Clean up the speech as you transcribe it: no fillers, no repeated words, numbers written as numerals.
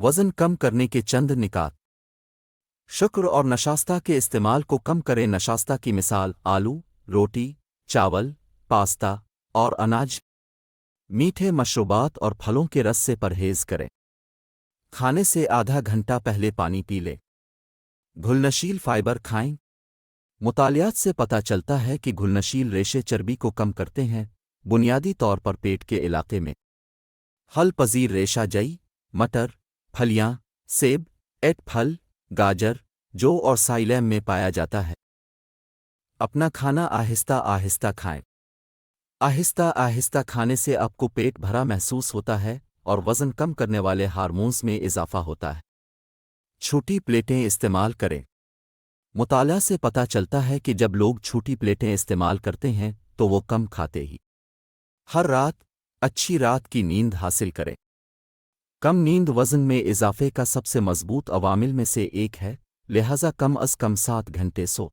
وزن کم کرنے کے چند نکات۔ شکر اور نشاستہ کے استعمال کو کم کریں۔ نشاستہ کی مثال آلو، روٹی، چاول، پاستا اور اناج۔ میٹھے مشروبات اور پھلوں کے رس سے پرہیز کریں۔ کھانے سے آدھا گھنٹہ پہلے پانی پی لیں۔ گھلنشیل فائبر کھائیں۔ مطالعات سے پتہ چلتا ہے کہ گھلنشیل ریشے چربی کو کم کرتے ہیں، بنیادی طور پر پیٹ کے علاقے میں۔ حل پذیر ریشہ جئی، مٹر، پھلیاں، سیب، ایٹ پھل، گاجر، جو اور سائلیم میں پایا جاتا ہے۔ اپنا کھانا آہستہ آہستہ کھائیں۔ آہستہ آہستہ کھانے سے آپ کو پیٹ بھرا محسوس ہوتا ہے اور وزن کم کرنے والے ہارمونز میں اضافہ ہوتا ہے۔ چھوٹی پلیٹیں استعمال کریں۔ مطالعہ سے پتہ چلتا ہے کہ جب لوگ چھوٹی پلیٹیں استعمال کرتے ہیں تو وہ کم کھاتے ہی۔ ہر رات اچھی رات کی نیند حاصل کریں۔ کم نیند وزن میں اضافے کا سب سے مضبوط عوامل میں سے ایک ہے، لہذا کم از کم 7 گھنٹے سو۔